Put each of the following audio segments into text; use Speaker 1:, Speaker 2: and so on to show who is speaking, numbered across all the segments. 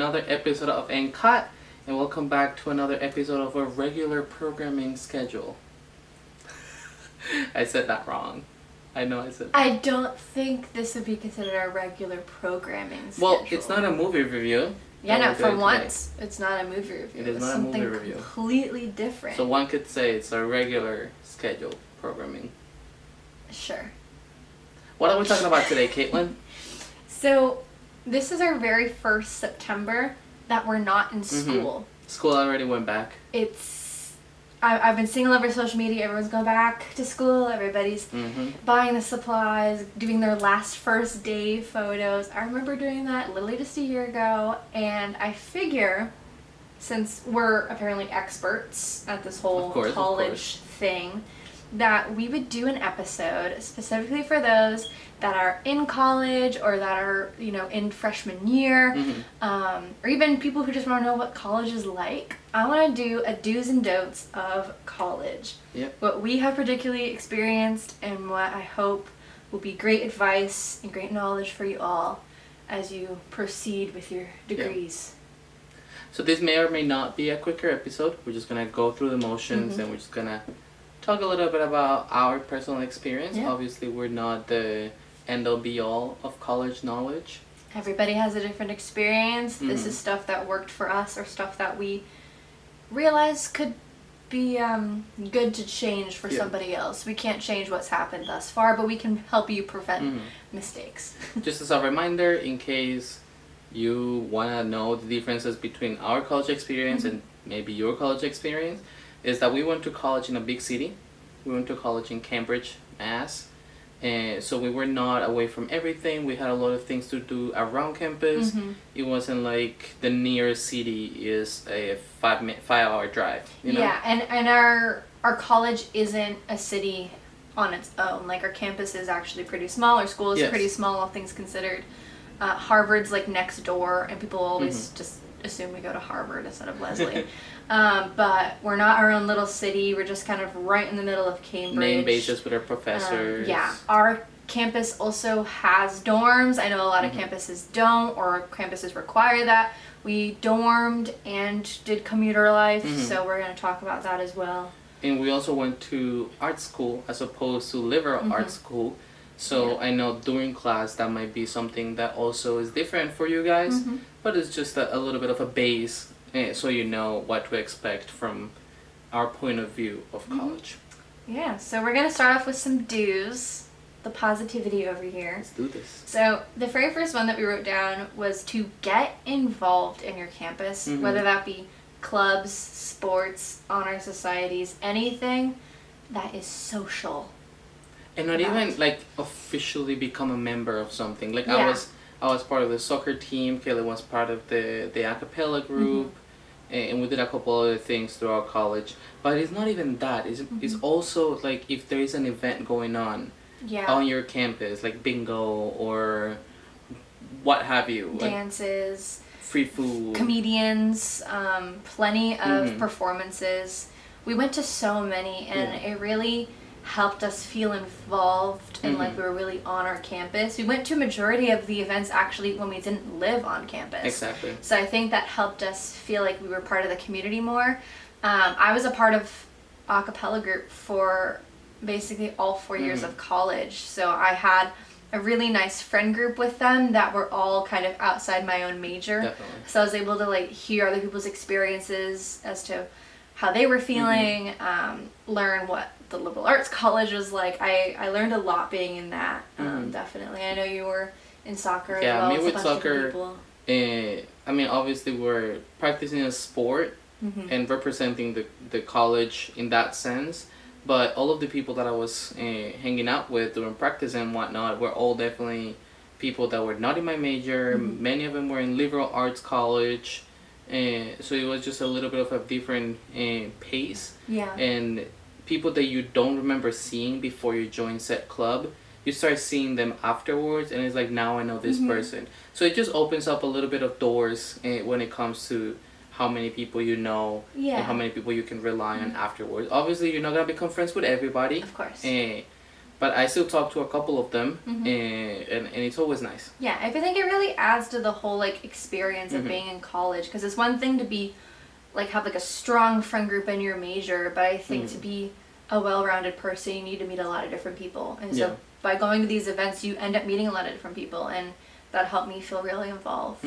Speaker 1: another episode of NCOT, and welcome back to another episode of our regular programming schedule. I said that wrong. I know I said that.
Speaker 2: I don't think this would be considered our regular programming schedule.
Speaker 1: Well, it's not a movie review.
Speaker 2: Yeah, no, for
Speaker 1: today.
Speaker 2: once, it's not a movie review.
Speaker 1: It is
Speaker 2: It's
Speaker 1: not a movie
Speaker 2: something
Speaker 1: review.
Speaker 2: completely different.
Speaker 1: So one could say it's our regular schedule programming.
Speaker 2: Sure.
Speaker 1: What are we talking about today, Caitlin?
Speaker 2: So, this is our very first September that we're not in school.
Speaker 1: School already went back.
Speaker 2: I've been seeing all over social media, everyone's going back to school, everybody's buying the supplies, doing their last first day photos. I remember doing that literally just a year ago, and I figure, since we're apparently experts at this whole college thing, that we would do an episode specifically for those that are in college or that are, in freshman year, or even people who just want to know what college is like. I want to do a do's and don'ts of college.
Speaker 1: Yep.
Speaker 2: What we have particularly experienced and what I hope will be great advice and great knowledge for you all as you proceed with your degrees.
Speaker 1: Yep. So this may or may not be a quicker episode. We're just going to go through the motions and we're just going to talk a little bit about our personal experience.
Speaker 2: Yeah.
Speaker 1: Obviously, we're not the end-all be-all of college knowledge.
Speaker 2: Everybody has a different experience. This is stuff that worked for us or stuff that we realized could be good to change for somebody else. We can't change what's happened thus far, but we can help you prevent mistakes.
Speaker 1: Just as a reminder, in case you want to know the differences between our college experience and maybe your college experience, is that we went to college in a big city. We went to college in Cambridge, Mass. And so we were not away from everything. We had a lot of things to do around campus. It wasn't like the nearest city is a 5-hour drive.
Speaker 2: Yeah, and our college isn't a city on its own. Like, our campus is actually pretty small. Our school is pretty small, all things considered. Harvard's like next door, and people always just assume we go to Harvard instead of Lesley. But we're not our own little city. We're just kind of right in the middle of Cambridge.
Speaker 1: Name basis with our professors.
Speaker 2: Yeah. Our campus also has dorms. I know a lot of campuses don't, or campuses require that. We dormed and did commuter life, so we're going to talk about that as well.
Speaker 1: And we also went to art school as opposed to liberal art school. So I know during class that might be something that also is different for you guys, but it's just a little bit of a base so you know what to expect from our point of view of college.
Speaker 2: Yeah, so we're going to start off with some do's, the positivity over here.
Speaker 1: Let's do this.
Speaker 2: So the very first one that we wrote down was to get involved in your campus, whether that be clubs, sports, honor societies, anything that is social.
Speaker 1: And not even like officially become a member of something. Like I was part of the soccer team. Kayla was part of the a cappella group, and we did a couple other things throughout college. But it's not even that. It's also like if there is an event going on on your campus, like bingo or what have you,
Speaker 2: dances,
Speaker 1: like free food,
Speaker 2: comedians, plenty of performances. We went to so many, and it really helped us feel involved and like we were really on our campus. We went to a majority of the events actually when we didn't live on campus.
Speaker 1: Exactly.
Speaker 2: So I think that helped us feel like we were part of the community more. I was a part of a cappella group for basically all 4 years of college. So I had a really nice friend group with them that were all kind of outside my own major.
Speaker 1: Definitely.
Speaker 2: So I was able to like hear other people's experiences as to how they were feeling, learn what the liberal arts college was like. I learned a lot being in that, definitely. I know you were in soccer as well.
Speaker 1: Yeah, me with
Speaker 2: a bunch of
Speaker 1: soccer,
Speaker 2: people.
Speaker 1: I mean, obviously we're practicing a sport and representing the college in that sense, but all of the people that I was hanging out with during practice and whatnot were all definitely people that were not in my major. Many of them were in liberal arts college. So it was just a little bit of a different pace.
Speaker 2: Yeah.
Speaker 1: And people that you don't remember seeing before you join said club, you start seeing them afterwards, and it's like, now I know this person. So it just opens up a little bit of doors when it comes to how many people you know and how many people you can rely on afterwards. Obviously, you're not going to become friends with everybody.
Speaker 2: Of course.
Speaker 1: But I still talk to a couple of them,
Speaker 2: Mhm.
Speaker 1: and it's always nice.
Speaker 2: Yeah, I think it really adds to the whole like experience of being in college, because it's one thing to be like have like a strong friend group in your major, but I think to be a well-rounded person, you need to meet a lot of different people, and so by going to these events, you end up meeting a lot of different people, and that helped me feel really involved.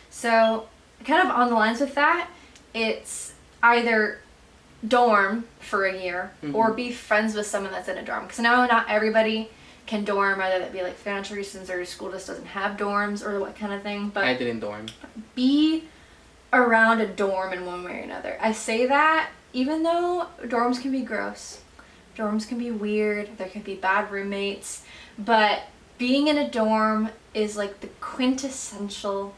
Speaker 2: So kind of on the lines with that, it's either dorm for a year or be friends with someone that's in a dorm, because I know not everybody can dorm, either that be like financial reasons or your school just doesn't have dorms or what kind of thing, but
Speaker 1: I didn't dorm.
Speaker 2: be around a dorm in one way or another. I say that even though dorms can be gross, dorms can be weird, there can be bad roommates, but being in a dorm is like the quintessential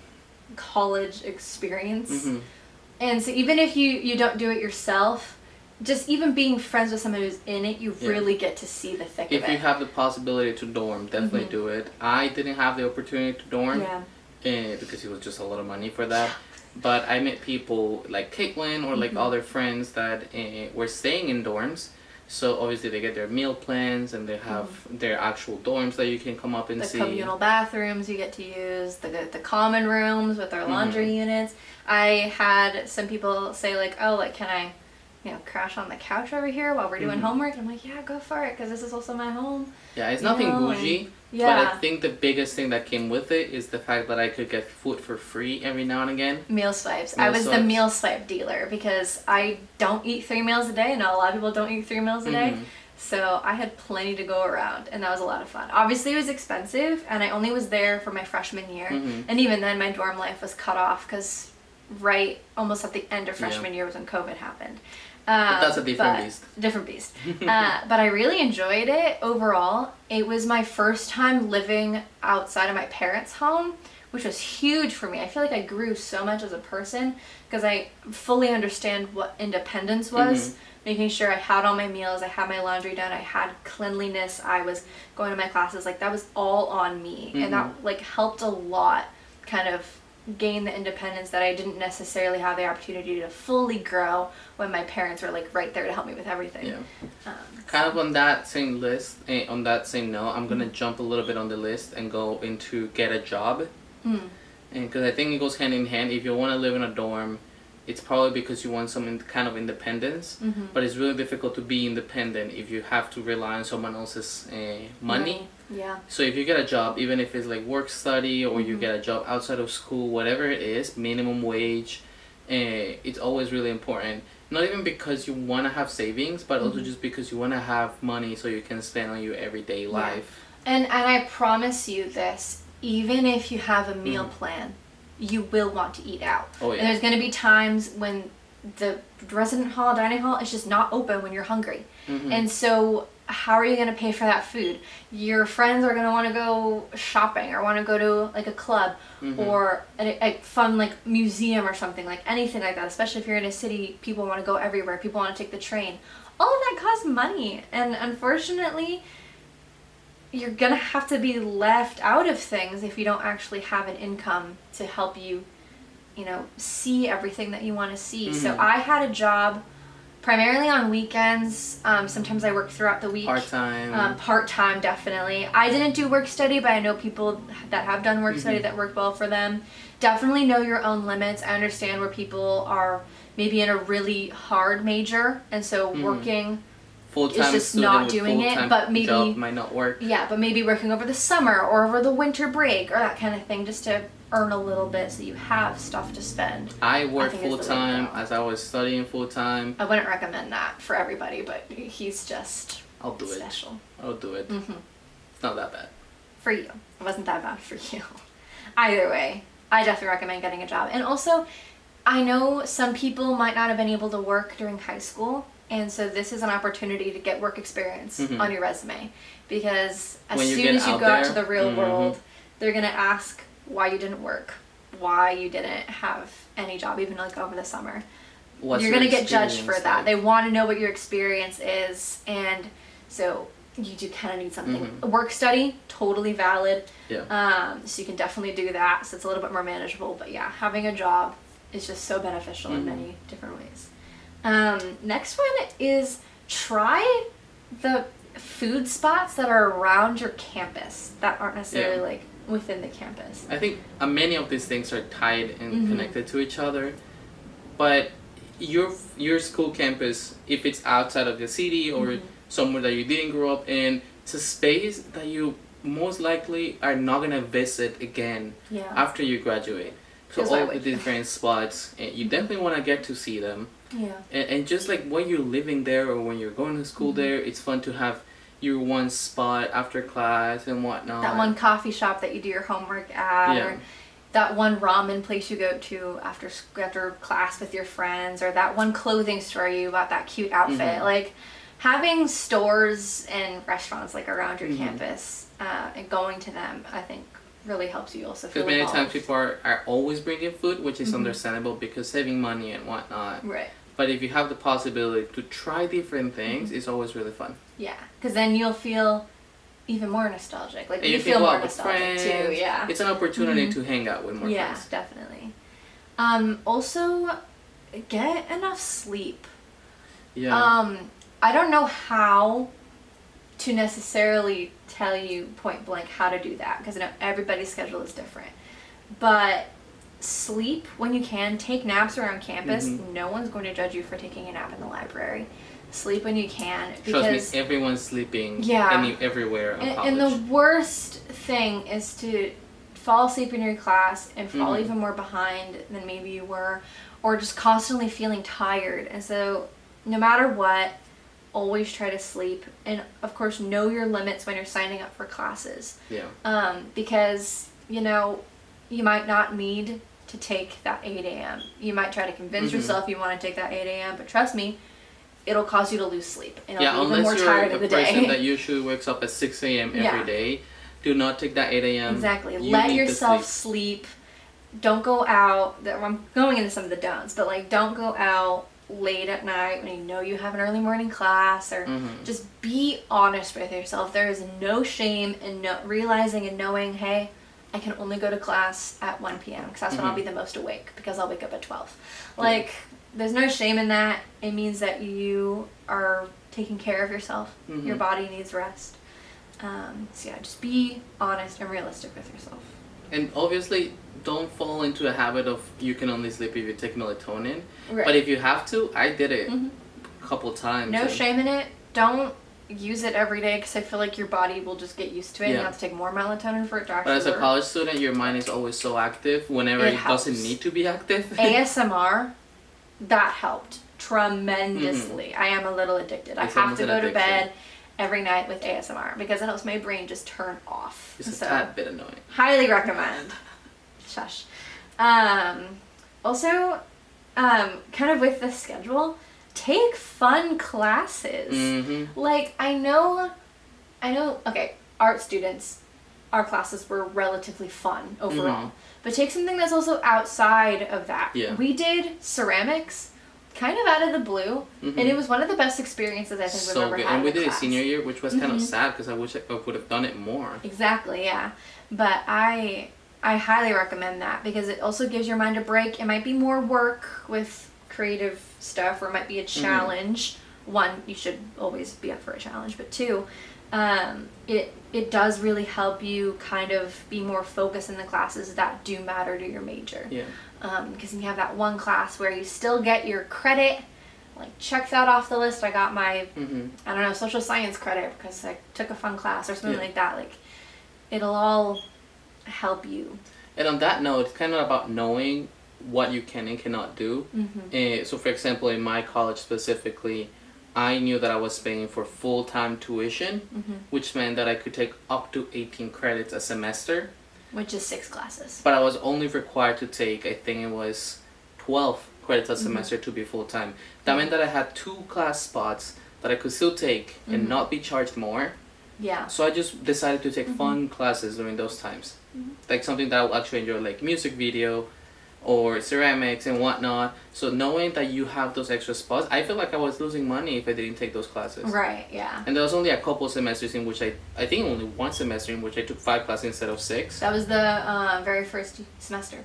Speaker 2: college experience. And so even if you don't do it yourself, just even being friends with someone who's in it, you really get to see the thick of it.
Speaker 1: If you have the possibility to dorm, definitely do it. I didn't have the opportunity to dorm because it was just a lot of money for that. But I met people like Caitlin or like other friends that were staying in dorms. So obviously they get their meal plans and they have their actual dorms that you can come up and see.
Speaker 2: The communal bathrooms you get to use, the common rooms with their laundry units. I had some people say like, oh, like can I, crash on the couch over here while we're doing homework? And I'm like, yeah, go for it, because this is also my home.
Speaker 1: Yeah, it's nothing bougie, but I think the biggest thing that came with it is the fact that I could get food for free every now and again.
Speaker 2: Meal swipes. I was the meal swipe dealer because I don't eat 3 meals a day, and a lot of people don't eat 3 meals a day. So I had plenty to go around, and that was a lot of fun. Obviously, it was expensive, and I only was there for my freshman year. And even then, my dorm life was cut off because almost at the end of freshman year was when COVID happened.
Speaker 1: But that's a different beast.
Speaker 2: Different beast. But I really enjoyed it overall. It was my first time living outside of my parents' home, which was huge for me. I feel like I grew so much as a person because I fully understand what independence was. Making sure I had all my meals, I had my laundry done, I had cleanliness, I was going to my classes. Like that was all on me. And that like helped a lot kind of gain the independence that I didn't necessarily have the opportunity to fully grow when my parents were like right there to help me with everything.
Speaker 1: Kind of on that same list, on that same note, I'm gonna jump a little bit on the list and go into get a job. And because I think it goes hand in hand. If you want to live in a dorm, it's probably because you want some kind of independence, but it's really difficult to be independent if you have to rely on someone else's money. So if you get a job, even if it's like work study or you get a job outside of school, whatever it is, minimum wage, it's always really important. Not even because you want to have savings, but also just because you want to have money so you can spend on your everyday life.
Speaker 2: And I promise you this, even if you have a meal plan, you will want to eat out. And there's going to be times when the resident hall, dining hall is just not open when you're hungry. And so how are you going to pay for that food? Your friends are going to want to go shopping or want to go to like a club or a fun like museum or something, like anything like that. Especially if you're in a city, people want to go everywhere. People want to take the train. All of that costs money. And unfortunately, you're going to have to be left out of things if you don't actually have an income to help you, see everything that you want to see. So I had a job primarily on weekends. Sometimes I worked throughout the week.
Speaker 1: Part-time.
Speaker 2: Part-time, definitely. I didn't do work study, but I know people that have done work study that worked well for them. Definitely know your own limits. I understand where people are maybe in a really hard major, and so working
Speaker 1: full-time
Speaker 2: is just not doing it, but maybe
Speaker 1: job might not work.
Speaker 2: Yeah, but maybe working over the summer or over the winter break or that kind of thing, just to earn a little bit so you have stuff to spend.
Speaker 1: I worked full-time as I was studying full-time.
Speaker 2: I wouldn't recommend that for everybody, but he's just
Speaker 1: I'll do
Speaker 2: special.
Speaker 1: I'll do it. It's not that bad.
Speaker 2: For you. It wasn't that bad for you. Either way, I definitely recommend getting a job. And also, I know some people might not have been able to work during high school, and so this is an opportunity to get work experience on your resume, because as soon as you go out to the real world, they're going to ask why you didn't work, why you didn't have any job, even like over the summer. You're going to get judged for that. Like? They want to know what your experience is, and so you do kind of need something. Work study, totally valid. So you can definitely do that, so it's a little bit more manageable. But yeah, having a job is just so beneficial in many different ways. Next one is try the food spots that are around your campus that aren't necessarily
Speaker 1: Yeah.
Speaker 2: like within the campus.
Speaker 1: I think many of these things are tied and connected to each other, but your school campus, if it's outside of the city or somewhere that you didn't grow up in, it's a space that you most likely are not gonna visit again
Speaker 2: Yeah.
Speaker 1: after you graduate. So
Speaker 2: Because why
Speaker 1: all
Speaker 2: would
Speaker 1: the
Speaker 2: you?
Speaker 1: different spots, and you definitely want to get to see them.
Speaker 2: Yeah.
Speaker 1: And just like when you're living there or when you're going to school there, it's fun to have your one spot after class and whatnot.
Speaker 2: That one coffee shop that you do your homework at,
Speaker 1: Yeah.
Speaker 2: or that one ramen place you go to after class with your friends, or that one clothing store you bought that cute outfit. Like having stores and restaurants like around your campus and going to them, I think really helps you also feel
Speaker 1: Because many
Speaker 2: involved.
Speaker 1: times people are always bringing food, which is understandable because saving money and whatnot.
Speaker 2: Right.
Speaker 1: But if you have the possibility to try different things, it's always really fun.
Speaker 2: Yeah, because then you'll feel even more nostalgic. Like
Speaker 1: And
Speaker 2: you
Speaker 1: you
Speaker 2: feel
Speaker 1: can go
Speaker 2: more
Speaker 1: out with
Speaker 2: nostalgic
Speaker 1: friends.
Speaker 2: too. Yeah.
Speaker 1: It's an opportunity to hang out with more
Speaker 2: Yeah,
Speaker 1: friends.
Speaker 2: definitely. Also, get enough sleep.
Speaker 1: Yeah.
Speaker 2: I don't know how to necessarily tell you point blank how to do that because I know everybody's schedule is different. But sleep when you can. Take naps around campus. No one's going to judge you for taking a nap in the library. Sleep when you can because
Speaker 1: Trust me, everyone's sleeping
Speaker 2: Yeah.
Speaker 1: everywhere in
Speaker 2: and the
Speaker 1: college.
Speaker 2: worst thing is to fall asleep in your class and fall even more behind than maybe you were, or just constantly feeling tired. And so no matter what, always try to sleep, and of course know your limits when you're signing up for classes.
Speaker 1: Yeah.
Speaker 2: Because you know you might not need to take that 8 a.m. You might try to convince yourself you want to take that 8 a.m. but trust me, it'll cause you to lose sleep and
Speaker 1: Yeah,
Speaker 2: it'll be even more
Speaker 1: unless you're
Speaker 2: tired
Speaker 1: a
Speaker 2: of the
Speaker 1: person
Speaker 2: day.
Speaker 1: that usually wakes up at 6 a.m.
Speaker 2: Yeah.
Speaker 1: every day, do not take that 8 a.m.
Speaker 2: Exactly.
Speaker 1: You
Speaker 2: Let
Speaker 1: need to
Speaker 2: yourself sleep. Don't go out. I'm going into some of the don'ts, but like don't go out late at night when you know you have an early morning class, or just be honest with yourself. There is no shame in realizing and knowing, hey, I can only go to class at 1 p.m. because that's when I'll be the most awake because I'll wake up at 12. Like, there's no shame in that. It means that you are taking care of yourself. Your body needs rest. So yeah, just be honest and realistic with yourself.
Speaker 1: And obviously, don't fall into a habit of you can only sleep if you take melatonin.
Speaker 2: Right.
Speaker 1: But if you have to, I did it a couple times.
Speaker 2: No
Speaker 1: and-
Speaker 2: shame in it. Don't use it every day because I feel like your body will just get used to it. And
Speaker 1: Yeah.
Speaker 2: you have to take more melatonin for it to actually
Speaker 1: But as a
Speaker 2: work.
Speaker 1: college student, your mind is always so active whenever
Speaker 2: It
Speaker 1: it doesn't
Speaker 2: helps.
Speaker 1: need to be active.
Speaker 2: ASMR, that helped tremendously. I am a little addicted. I
Speaker 1: It's
Speaker 2: have
Speaker 1: almost
Speaker 2: to
Speaker 1: an
Speaker 2: go to
Speaker 1: addiction.
Speaker 2: bed every night with ASMR because it helps my brain just turn off.
Speaker 1: It's a
Speaker 2: So,
Speaker 1: tad bit annoying.
Speaker 2: highly recommend. Shush. Also, kind of with the schedule, take fun classes.
Speaker 1: Mm-hmm.
Speaker 2: Like, I know, okay, art students, our classes were relatively fun overall. But take something that's also outside of that.
Speaker 1: Yeah.
Speaker 2: We did ceramics, kind of out of the blue, and it was one of the best experiences I think we've
Speaker 1: So
Speaker 2: ever
Speaker 1: good.
Speaker 2: had
Speaker 1: And we
Speaker 2: in a
Speaker 1: did it
Speaker 2: class.
Speaker 1: senior year, which was kind of sad because I wish I would have done it more.
Speaker 2: Exactly, yeah. But I highly recommend that because it also gives your mind a break. It might be more work with creative stuff, or it might be a challenge. One, you should always be up for a challenge, but two, it does really help you kind of be more focused in the classes that do matter to your major.
Speaker 1: Yeah.
Speaker 2: Because you have that one class where you still get your credit. Like, check that off the list. I got my, I don't know, social science credit because I took a fun class or something
Speaker 1: Yeah.
Speaker 2: like that. Like, it'll all help you.
Speaker 1: And on that note, it's kind of about knowing what you can and cannot do. So, for example, in my college specifically, I knew that I was paying for full-time tuition, which meant that I could take up to 18 credits a semester.
Speaker 2: Which is 6 classes.
Speaker 1: But I was only required to take, I think it was 12 credits a semester to be full-time. That meant that I had 2 class spots that I could still take and not be charged more.
Speaker 2: Yeah.
Speaker 1: So I just decided to take fun classes during those times. Like something that I will actually enjoy, like music video or ceramics and whatnot. So knowing that you have those extra spots, I feel like I was losing money if I didn't take those classes.
Speaker 2: Right, yeah.
Speaker 1: And there was only a couple semesters in which I think only one semester in which I took 5 classes instead of 6.
Speaker 2: That was the very first semester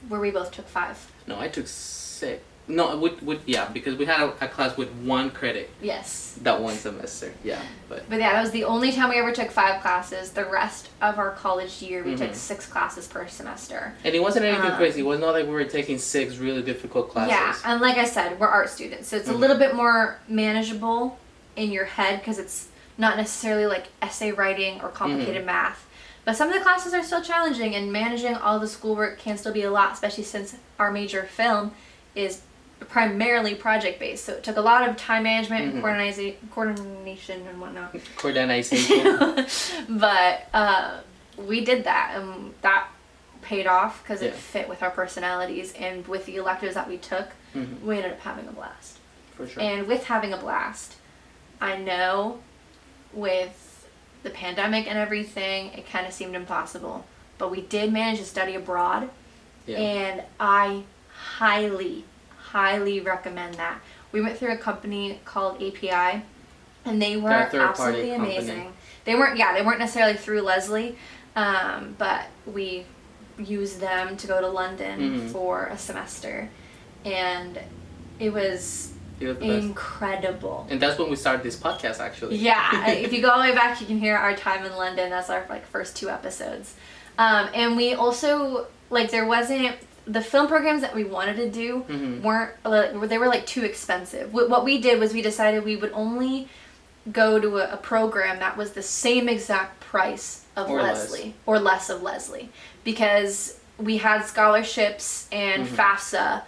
Speaker 2: where we both took 5.
Speaker 1: No, I took 6. No, yeah, because we had a class with 1 credit
Speaker 2: Yes.
Speaker 1: that 1 semester. Yeah,
Speaker 2: But yeah, that was the only time we ever took 5 classes. The rest of our college year, we took 6 classes per semester.
Speaker 1: And it wasn't anything crazy. It was not like we were taking 6 really difficult classes.
Speaker 2: Yeah, and like I said, we're art students, so it's a little bit more manageable in your head because it's not necessarily like essay writing or complicated math. But some of the classes are still challenging, and managing all the schoolwork can still be a lot, especially since our major film is primarily project based. So it took a lot of time management and coordination and whatnot.
Speaker 1: Coordination.
Speaker 2: But we did that, and that paid off because it fit with our personalities, and with the electives that we took, we ended up having a blast.
Speaker 1: For sure.
Speaker 2: And with having a blast, I know with the pandemic and everything, it kind of seemed impossible. But we did manage to study abroad, and I highly recommend that. We went through a company called API, and they were absolutely amazing. They weren't necessarily through Leslie, but we used them to go to London for a semester, and it was incredible.
Speaker 1: And that's when we started this podcast, actually.
Speaker 2: Yeah, if you go all the way back, you can hear our time in London. That's our first 2 episodes. And we also, there wasn't, the film programs that we wanted to do they were too expensive. What we did was we decided we would only go to a program that was the same exact price of Leslie or less of Leslie, because we had scholarships and FAFSA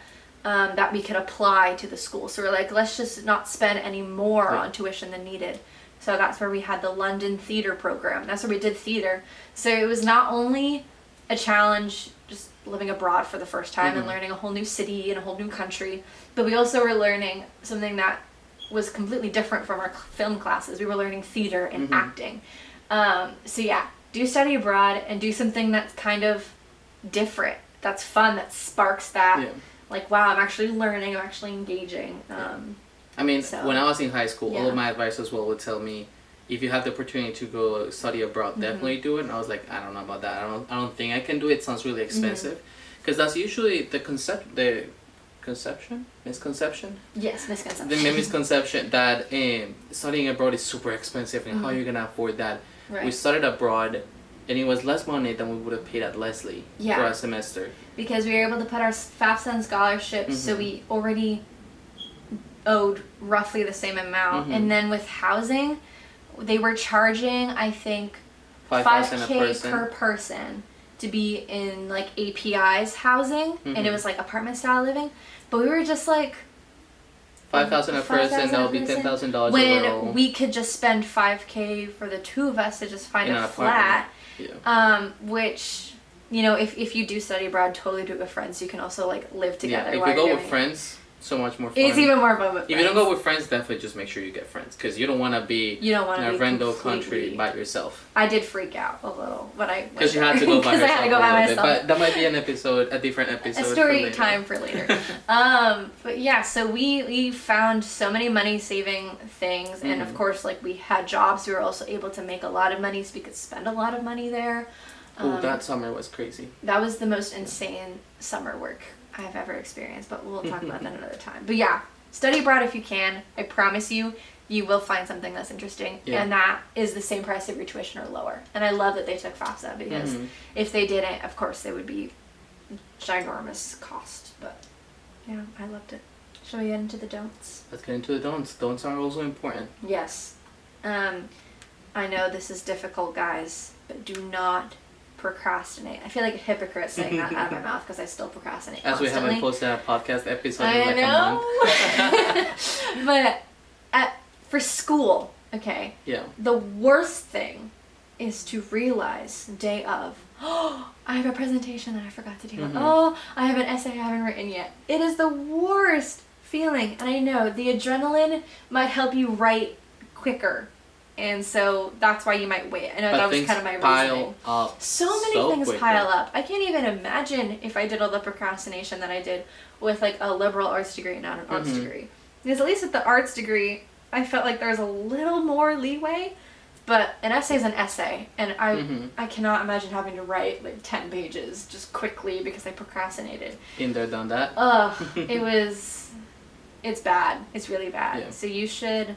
Speaker 2: that we could apply to the school. So we're like, let's just not spend any more on tuition than needed. So that's where we had the London theater program. That's where we did theater. So it was not only a challenge just living abroad for the first time and learning a whole new city and a whole new country, but we also were learning something that was completely different from our film classes. We were learning theater and acting. So yeah, do study abroad and do something that's kind of different, that's fun, that sparks that, wow, I'm actually learning, I'm actually engaging.
Speaker 1: I mean, when I was in high school, all of my advice as well would tell me, if you have the opportunity to go study abroad, definitely do it. And I was like, I don't know about that. I don't think I can do it. It sounds really expensive, because that's usually the misconception.
Speaker 2: Yes, misconception.
Speaker 1: The misconception that studying abroad is super expensive, and how you're gonna afford that.
Speaker 2: Right.
Speaker 1: We studied abroad, and it was less money than we would have paid at Leslie for a semester.
Speaker 2: Because we were able to put our FAFSA and scholarships, so we already owed roughly the same amount. And then with housing, they were charging, I think, $5,000 per person to be in API's housing, and it was apartment style living. But we were just like,
Speaker 1: $5,000 a person, that would be $10,000
Speaker 2: when we could just spend $5,000 for the 2 of us to just find a flat. Which, if you do study abroad, totally do it with friends. You can also live together.
Speaker 1: If you go with friends, so much more fun.
Speaker 2: It's even more fun with friends.
Speaker 1: If you don't go with friends, definitely just make sure you get friends, because you don't want to be in a random country by yourself.
Speaker 2: I did freak out a little when I went
Speaker 1: because you had to go by yourself.
Speaker 2: I had to go by myself.
Speaker 1: But that might be a different episode.
Speaker 2: A story time for later. But yeah, so we found so many money saving things, and of course, we had jobs. We were also able to make a lot of money, so we could spend a lot of money there.
Speaker 1: That summer was crazy.
Speaker 2: That was the most insane summer work I've ever experienced, but we'll talk about that another time. But yeah, study abroad if you can. I promise you, you will find something that's interesting, and that is the same price of your tuition or lower. And I love that they took FAFSA, because if they didn't, of course, they would be ginormous cost. But yeah, I loved it. Shall we get into the don'ts?
Speaker 1: Let's get into the don'ts. Don'ts are also important.
Speaker 2: Yes. I know this is difficult, guys, but do not procrastinate. I feel like a hypocrite saying that out of my mouth, because I still procrastinate constantly.
Speaker 1: As we haven't posted a podcast episode in
Speaker 2: a month. But for school, okay, the worst thing is to realize day of, oh, I have a presentation that I forgot to do. Oh, I have an essay I haven't written yet. It is the worst feeling. And I know the adrenaline might help you write quicker, and so that's why you might wait. I know that was kind of my reasoning. So many things pile up. I can't even imagine if I did all the procrastination that I did with a liberal arts degree, not an arts degree. Because at least with the arts degree, I felt like there was a little more leeway. But an essay is an essay, and I cannot imagine having to write 10 pages just quickly because I procrastinated.
Speaker 1: Been there, done that.
Speaker 2: It was It's bad. It's really bad.
Speaker 1: Yeah.
Speaker 2: So you should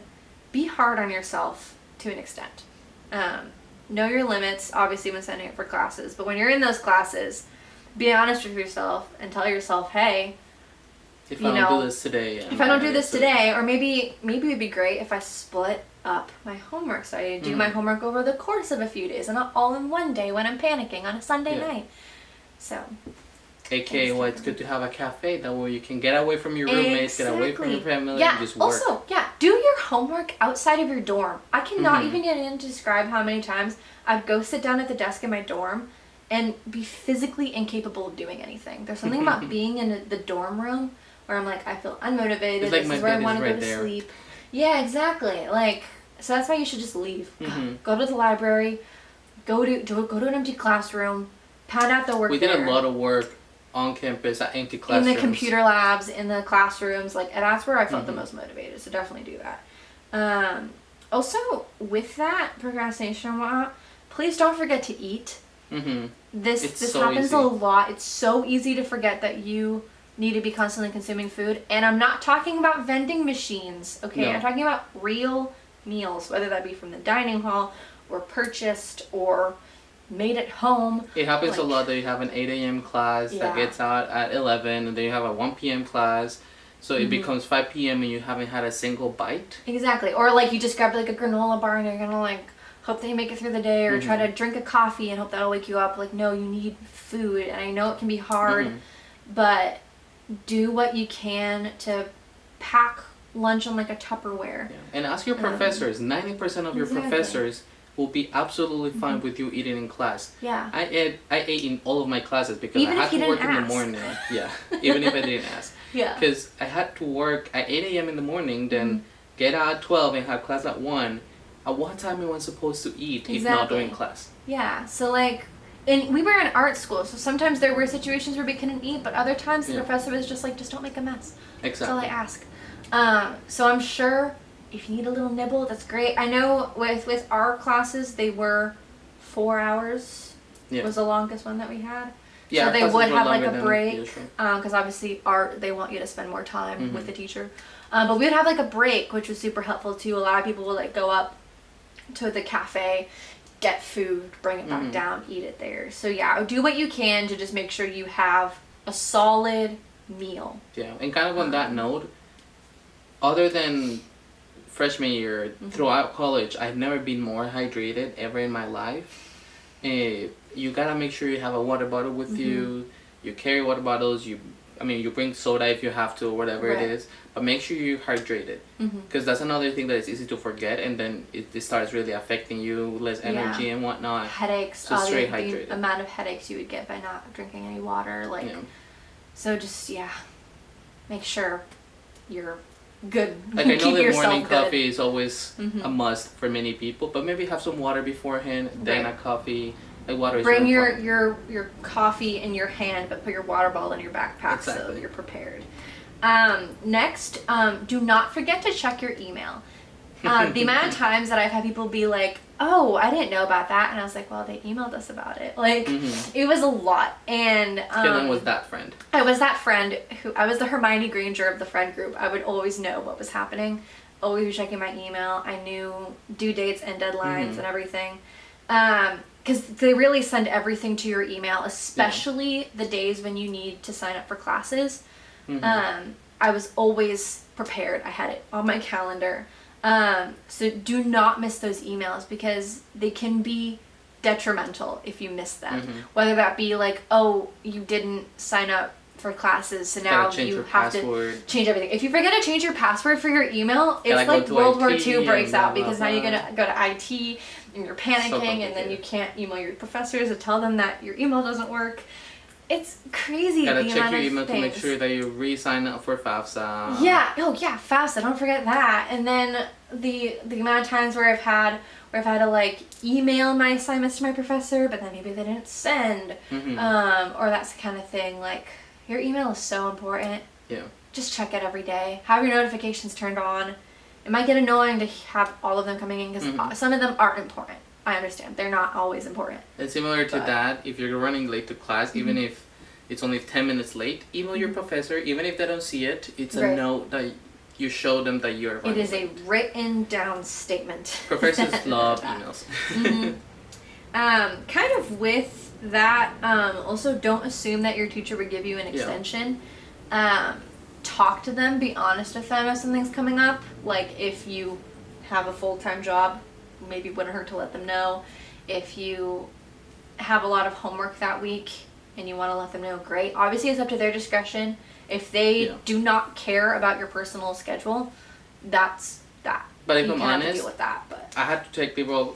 Speaker 2: be hard on yourself to an extent. Know your limits, obviously, when signing up for classes. But when you're in those classes, be honest with yourself and tell yourself, hey,
Speaker 1: if I don't do this today,
Speaker 2: if I don't do this today, or maybe it would be great if I split up my homework. So I do my homework over the course of a few days and not all in one day when I'm panicking on a Sunday night. So.
Speaker 1: AKA, well, it's good to have a cafe. That way you can get away from your roommates, get away from your family, and just work.
Speaker 2: Also, do your homework outside of your dorm. I cannot even get in to describe how many times I'd go sit down at the desk in my dorm and be physically incapable of doing anything. There's something about being in the dorm room where I'm like, I feel unmotivated.
Speaker 1: It's like
Speaker 2: this is where I want to go to sleep. Yeah, exactly. Like, so that's why you should just leave. Go to the library. Go to an empty classroom. Pound out the work.
Speaker 1: We did a lot of work on campus at empty classrooms.
Speaker 2: In the computer labs, in the classrooms, like, and that's where I felt the most motivated. So definitely do that. Also, with that procrastination and whatnot, please don't forget to eat. This
Speaker 1: so
Speaker 2: happens
Speaker 1: easy.
Speaker 2: a lot. It's so easy to forget that you need to be constantly consuming food. And I'm not talking about vending machines, okay?
Speaker 1: No.
Speaker 2: I'm talking about real meals, whether that be from the dining hall or purchased or made at home.
Speaker 1: It happens a lot that you have an 8 a.m. class that gets out at 11, and then you have a 1 p.m. class. So it becomes 5 p.m. and you haven't had a single bite.
Speaker 2: Exactly. Or like you just grabbed like a granola bar and you're gonna like hope that you make it through the day, or try to drink a coffee and hope that'll wake you up. Like, no, you need food. And I know it can be hard, but do what you can to pack lunch on like a Tupperware.
Speaker 1: Yeah. And ask your professors. 90% of your professors will be absolutely fine with you eating in class.
Speaker 2: Yeah.
Speaker 1: I ate in all of my classes because
Speaker 2: Even
Speaker 1: I
Speaker 2: if
Speaker 1: had
Speaker 2: you
Speaker 1: to work
Speaker 2: didn't
Speaker 1: in the
Speaker 2: ask.
Speaker 1: morning. Yeah, even if I didn't ask.
Speaker 2: Yeah.
Speaker 1: Because I had to work at 8 a.m. in the morning, then get out at 12 and have class at 1. At what time am I supposed to eat if not during class?
Speaker 2: Yeah. So like, and we were in art school, so sometimes there were situations where we couldn't eat, but other times the professor was just like, just don't make a mess.
Speaker 1: Exactly.
Speaker 2: That's all I ask. So I'm sure if you need a little nibble, that's great. I know with our classes, they were 4 hours.
Speaker 1: Yeah.
Speaker 2: Was the longest one that we had.
Speaker 1: Yeah,
Speaker 2: so they
Speaker 1: classes
Speaker 2: would
Speaker 1: were
Speaker 2: have like
Speaker 1: longer
Speaker 2: a
Speaker 1: than
Speaker 2: break,
Speaker 1: usual.
Speaker 2: because obviously art, they want you to spend more time with the teacher. But we would have like a break, which was super helpful too. A lot of people would like go up to the cafe, get food, bring it back down, eat it there. So yeah, do what you can to just make sure you have a solid meal.
Speaker 1: Yeah, and kind of on that note, other than freshman year, throughout college, I've never been more hydrated ever in my life. You gotta make sure you have a water bottle with you. You carry water bottles. You bring soda if you have to, or whatever it is. But make sure you're hydrated, because that's another thing that is easy to forget, and then it starts really affecting you, less energy and whatnot.
Speaker 2: Headaches.
Speaker 1: So stay hydrated.
Speaker 2: The amount of headaches you would get by not drinking any water, like. Yeah. So just make sure you're good.
Speaker 1: Like, I know
Speaker 2: Keep
Speaker 1: that
Speaker 2: yourself
Speaker 1: morning
Speaker 2: good.
Speaker 1: coffee is always a must for many people, but maybe have some water beforehand, then a coffee. Like, water is
Speaker 2: Bring
Speaker 1: very important.
Speaker 2: your coffee in your hand, but put your water bottle in your backpack so you're prepared. Next, do not forget to check your email. The amount of times that I've had people be like, oh, I didn't know about that, and I was like, well, they emailed us about it. Like, it was a lot. And
Speaker 1: Kaylin was that friend.
Speaker 2: I was that friend I was the Hermione Granger of the friend group. I would always know what was happening, always be checking my email. I knew due dates and deadlines and everything. Because they really send everything to your email, especially the days when you need to sign up for classes. I was always prepared. I had it on my calendar. So do not miss those emails, because they can be detrimental if you miss them. Whether that be like, oh, you didn't sign up for classes, so now you have to change everything. If you forget to change your password for your email, it's like World War II breaks out, because now you're gonna go to IT and you're panicking, and then you can't email your professors to tell them that your email doesn't work. It's crazy.
Speaker 1: Gotta check your email to make sure that you re-sign up for FAFSA.
Speaker 2: Yeah. Oh yeah, FAFSA. Don't forget that. And then the amount of times where I've had to like email my assignments to my professor, but then maybe they didn't send, or that's the kind of thing. Like, your email is so important.
Speaker 1: Yeah.
Speaker 2: Just check it every day. Have your notifications turned on. It might get annoying to have all of them coming in, because some of them aren't important. I understand. They're not always important.
Speaker 1: And similar to that, if you're running late to class, even if it's only 10 minutes late, email your professor. Even if they don't see it, it's a note that you show them that you're
Speaker 2: It is a
Speaker 1: evaluated.
Speaker 2: written down statement.
Speaker 1: Professors love
Speaker 2: That.
Speaker 1: emails.
Speaker 2: Kind of with that, also don't assume that your teacher would give you an extension. Talk to them, be honest with them if something's coming up. Like if you have a full-time job, maybe wouldn't hurt to let them know. If you have a lot of homework that week and you want to let them know, great. Obviously it's up to their discretion. If they do not care about your personal schedule, that's that.
Speaker 1: But if
Speaker 2: you
Speaker 1: I'm
Speaker 2: can have to
Speaker 1: honest,
Speaker 2: deal with that, but
Speaker 1: I had to take liberal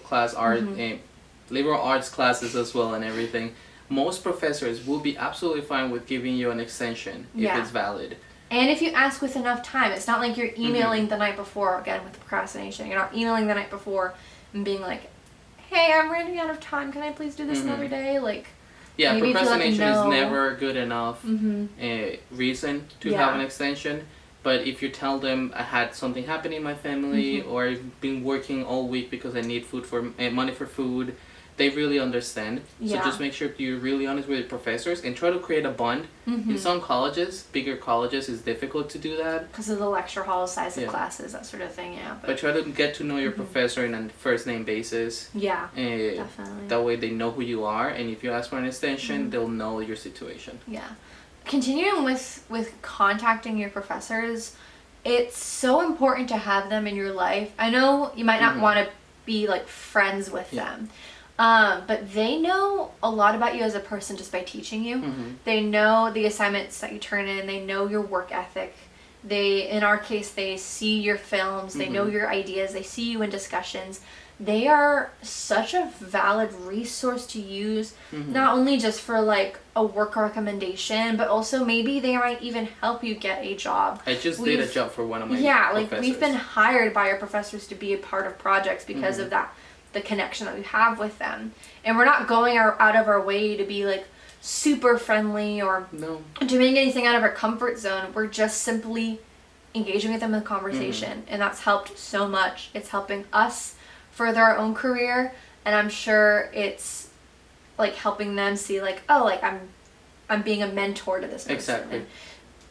Speaker 1: arts classes as well and everything. Most professors will be absolutely fine with giving you an extension if it's valid.
Speaker 2: And if you ask with enough time, it's not like you're emailing the night before, again with procrastination. You're not emailing the night before and being like, hey, I'm running out of time, can I please do this another day? Like,
Speaker 1: yeah,
Speaker 2: maybe
Speaker 1: procrastination is never a good enough reason to have an
Speaker 2: Yeah.
Speaker 1: extension. But if you tell them I had something happen in my family or I've been working all week because I need food for money for food, they really understand. So
Speaker 2: Yeah.
Speaker 1: just make sure you're really honest with your professors and try to create a bond. In some colleges, bigger colleges, it's difficult to do that.
Speaker 2: because of the lecture hall, size of classes, that sort of thing, yeah.
Speaker 1: But try to get to know your professor on a first name basis.
Speaker 2: Yeah,
Speaker 1: Uh,
Speaker 2: definitely.
Speaker 1: that way they know who you are, and if you ask for an extension, they'll know your situation.
Speaker 2: Yeah. Continuing with contacting your professors, it's so important to have them in your life. I know you might not want to be like friends with them, but they know a lot about you as a person just by teaching you. They know the assignments that you turn in. They know your work ethic. They, in our case, they see your films. They know your ideas. They see you in discussions. They are such a valid resource to use, not only just for like a work recommendation, but also maybe they might even help you get a job.
Speaker 1: I just did a job for one of my
Speaker 2: like
Speaker 1: professors.
Speaker 2: we've been hired by our professors to be a part of projects because of that, the connection that we have with them. And we're not going out of our way to be like super friendly or doing anything out of our comfort zone. We're just simply engaging with them in conversation, and that's helped so much. It's helping us further our own career, and I'm sure it's like helping them see like, oh, like I'm being a mentor to this person.
Speaker 1: Exactly.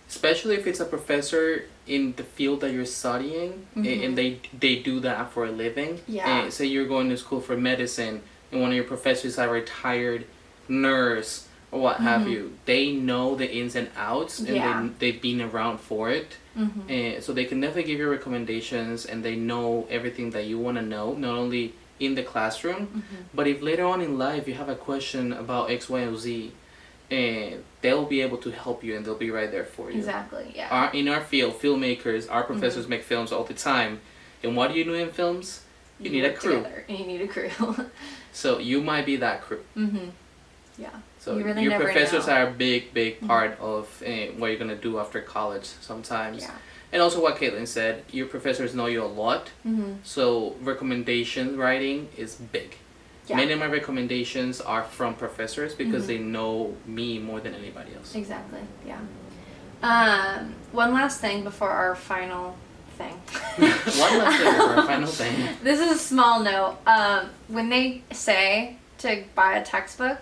Speaker 1: Especially if it's a professor in the field that you're studying, and they do that for a living.
Speaker 2: Yeah.
Speaker 1: Say you're going to school for medicine, and one of your professors is a retired nurse or what have you. They know the ins and outs, and they've been around for it. So they can definitely give you recommendations, and they know everything that you want to know, not only in the classroom, but if later on in life you have a question about X, Y, or Z, and they'll be able to help you, and they'll be right there for you.
Speaker 2: Exactly, yeah.
Speaker 1: In our field, filmmakers, our professors make films all the time, and what do you do in films? You need a crew.
Speaker 2: Together, and you need a crew.
Speaker 1: So you might be that crew.
Speaker 2: Yeah.
Speaker 1: So
Speaker 2: you really
Speaker 1: your
Speaker 2: never
Speaker 1: professors
Speaker 2: know.
Speaker 1: are a big part of what you're gonna do after college sometimes.
Speaker 2: Yeah.
Speaker 1: And also what Caitlin said, your professors know you a lot, so recommendation writing is big.
Speaker 2: Yeah.
Speaker 1: Many of my recommendations are from professors because they know me more than anybody else.
Speaker 2: Exactly, yeah. One last thing before our final thing.
Speaker 1: One last thing for our final thing.
Speaker 2: This is a small note. When they say to buy a textbook,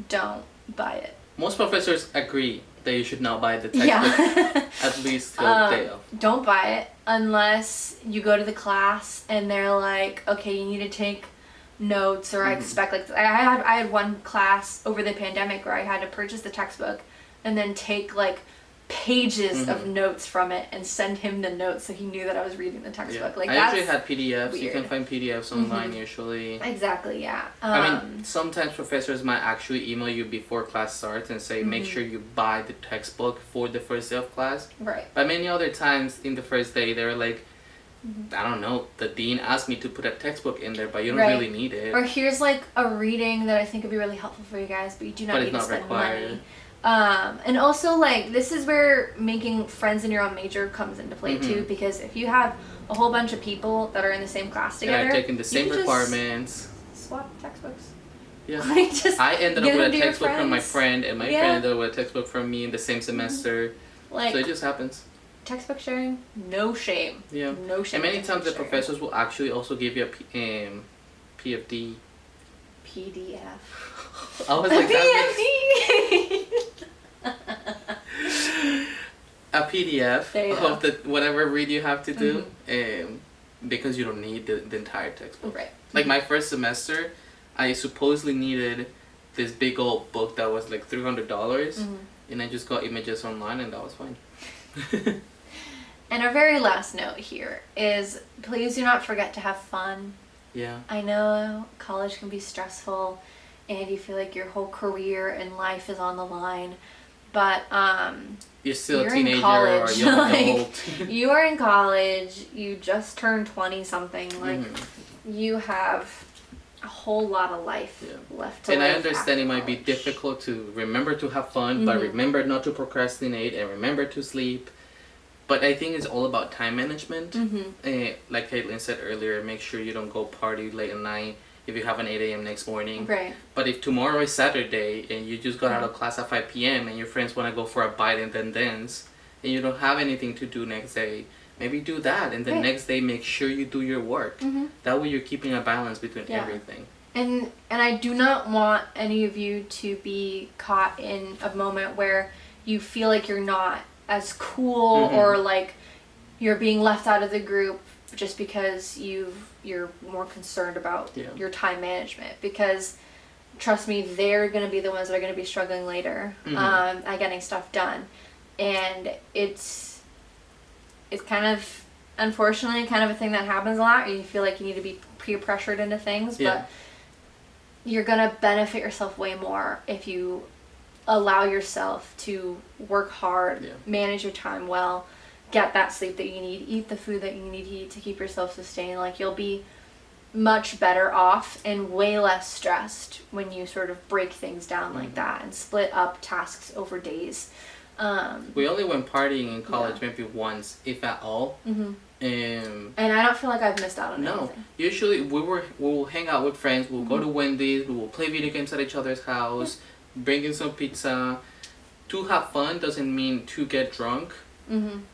Speaker 2: don't buy it.
Speaker 1: Most professors agree that you should not buy the textbook
Speaker 2: Yeah.
Speaker 1: at least till the day of.
Speaker 2: Don't buy it unless you go to the class and they're like, okay, you need to take notes, or I expect like I had one class over the pandemic where I had to purchase the textbook and then take like pages of notes from it and send him the notes so he knew that I was reading the textbook. Like
Speaker 1: I
Speaker 2: that's
Speaker 1: actually had PDFs.
Speaker 2: weird.
Speaker 1: You can find PDFs online usually.
Speaker 2: Exactly, yeah.
Speaker 1: I mean, sometimes professors might actually email you before class starts and say, make sure you buy the textbook for the first day of class.
Speaker 2: Right.
Speaker 1: But many other times in the first day, they're like, I don't know, the dean asked me to put a textbook in there, but you don't really need it.
Speaker 2: Or here's like a reading that I think would be really helpful for you guys, but you do not
Speaker 1: But
Speaker 2: need
Speaker 1: it's
Speaker 2: to
Speaker 1: not
Speaker 2: spend
Speaker 1: required.
Speaker 2: money. And also like this is where making friends in your own major comes into play too, because if you have a whole bunch of people that are in the same class
Speaker 1: And
Speaker 2: together,
Speaker 1: I've taken the
Speaker 2: you
Speaker 1: same
Speaker 2: can just
Speaker 1: requirements.
Speaker 2: swap textbooks.
Speaker 1: Yeah.
Speaker 2: Like just
Speaker 1: I ended
Speaker 2: get
Speaker 1: up with
Speaker 2: them
Speaker 1: a
Speaker 2: to your
Speaker 1: textbook from my
Speaker 2: friends.
Speaker 1: friend, and my
Speaker 2: Yeah.
Speaker 1: friend ended up with a textbook from me in the same semester.
Speaker 2: Like
Speaker 1: So it just happens.
Speaker 2: textbook sharing, no shame.
Speaker 1: Yeah.
Speaker 2: No shame.
Speaker 1: And many
Speaker 2: in
Speaker 1: times the
Speaker 2: textbook sharing.
Speaker 1: professors will actually also give you a PFD.
Speaker 2: PDF.
Speaker 1: I was like, that makes...
Speaker 2: PFD.
Speaker 1: a PDF
Speaker 2: There you
Speaker 1: of
Speaker 2: go.
Speaker 1: the whatever read you have to do, because you don't need the entire textbook.
Speaker 2: Right.
Speaker 1: Like my first semester, I supposedly needed this big old book that was like $300, and I just got images online, and that was fine.
Speaker 2: And our very last note here is please do not forget to have fun.
Speaker 1: Yeah.
Speaker 2: I know college can be stressful and you feel like your whole career and life is on the line, but
Speaker 1: You're still
Speaker 2: you're
Speaker 1: a teenager
Speaker 2: in college.
Speaker 1: or a young
Speaker 2: Like,
Speaker 1: adult.
Speaker 2: you are in college, you just turned 20 something, like you have a whole lot of life left to
Speaker 1: And
Speaker 2: live
Speaker 1: I understand
Speaker 2: after
Speaker 1: it might be
Speaker 2: college.
Speaker 1: difficult to remember to have fun, but remember not to procrastinate and remember to sleep. But I think it's all about time management. Like Caitlin said earlier, make sure you don't go party late at night if you have an 8 a.m. next morning.
Speaker 2: Right.
Speaker 1: But if tomorrow is Saturday and you just got out of class at 5 p.m. and your friends want to go for a bite and then dance, and you don't have anything to do next day, maybe do that. And the next day, make sure you do your work. That way you're keeping a balance between everything.
Speaker 2: And I do not want any of you to be caught in a moment where you feel like you're not as cool or like you're being left out of the group just because you're more concerned about your time management, because trust me, they're going to be the ones that are going to be struggling later at getting stuff done. And it's kind of, unfortunately, kind of a thing that happens a lot. You feel like you need to be peer pressured into things, but you're going to benefit yourself way more if you allow yourself to work hard, manage your time well, get that sleep that you need, eat the food that you need to eat to keep yourself sustained. Like, you'll be much better off and way less stressed when you sort of break things down like that and split up tasks over days.
Speaker 1: We only went partying in college maybe once, if at all. And
Speaker 2: I don't feel like I've missed out on anything.
Speaker 1: Usually we'll hang out with friends, we'll go to Wendy's, we will play video games at each other's house, bring in some pizza. To have fun doesn't mean to get drunk. I mean,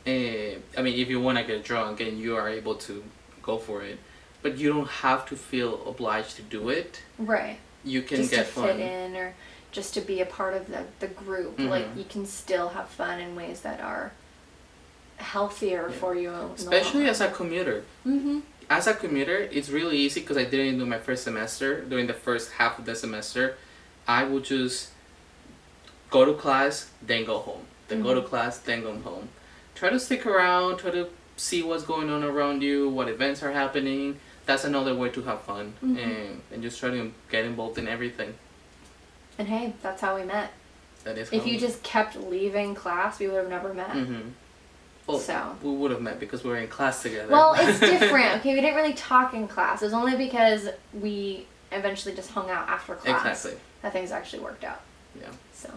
Speaker 1: if you want to get drunk and you are able to, go for it. But you don't have to feel obliged to do it.
Speaker 2: Right.
Speaker 1: You can
Speaker 2: just
Speaker 1: get
Speaker 2: to
Speaker 1: fun.
Speaker 2: fit in or just to be a part of the group. Like, you can still have fun in ways that are healthier for you.
Speaker 1: Especially as a commuter. As a commuter, it's really easy because I didn't do my first semester. During the first half of the semester, I would just go to class, then go home. Then go to class, then go home. Try to stick around, try to see what's going on around you, what events are happening. That's another way to have fun. And just try to get involved in everything.
Speaker 2: And hey, that's how we met.
Speaker 1: That is
Speaker 2: if you just kept leaving class, we would have never met.
Speaker 1: Well,
Speaker 2: so
Speaker 1: we would have met because we were in class together.
Speaker 2: Well, it's different. Okay, we didn't really talk in class. It was only because we eventually just hung out after class that things actually worked out.
Speaker 1: Yeah.
Speaker 2: So.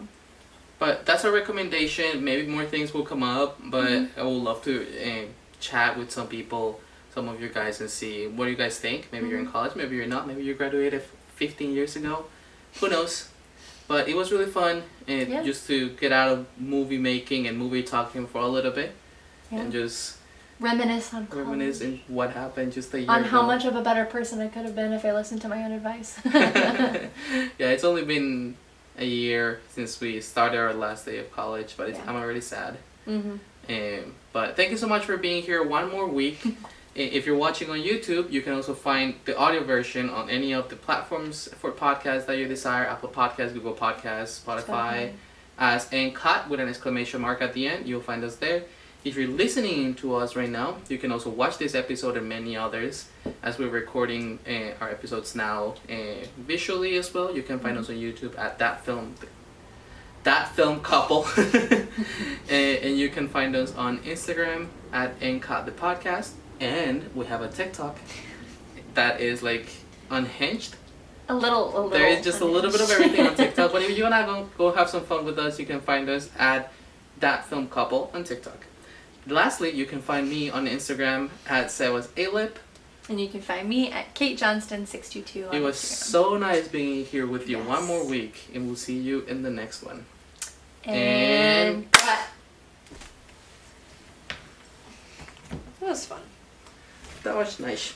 Speaker 1: But that's a recommendation. Maybe more things will come up, but I would love to chat with some people, some of you guys, and see what you guys think. Maybe you're in college, maybe you're not, maybe you graduated 15 years ago. Who knows? But it was really fun just to get out of movie making and movie talking for a little bit and just
Speaker 2: reminisce on college.
Speaker 1: Reminisce and what happened just a year
Speaker 2: on
Speaker 1: ago.
Speaker 2: how much of a better person I could have been if I listened to my own advice.
Speaker 1: Yeah, it's only been a year since we started our last day of college, but I'm already sad. But thank you so much for being here one more week. If you're watching on YouTube, you can also find the audio version on any of the platforms for podcasts that you desire: Apple Podcasts, Google Podcasts, Spotify, as NCAT with an exclamation mark at the end. You'll find us there. If you're listening to us right now, you can also watch this episode and many others, as we're recording our episodes now visually as well. You can find us on YouTube at That Film Couple. And you can find us on Instagram at NCAT the podcast. And we have a TikTok that is like unhinged.
Speaker 2: A little.
Speaker 1: There is just unhinged. A little bit of everything on TikTok. But if you wanna go have some fun with us, you can find us at That Film Couple on TikTok. Lastly, you can find me on Instagram at SewasAlip.
Speaker 2: And you can find me at KateJohnston622 on
Speaker 1: It was
Speaker 2: Instagram.
Speaker 1: so nice being here with you one more week, and we'll see you in the next one.
Speaker 2: And cut. That was fun.
Speaker 1: That was nice.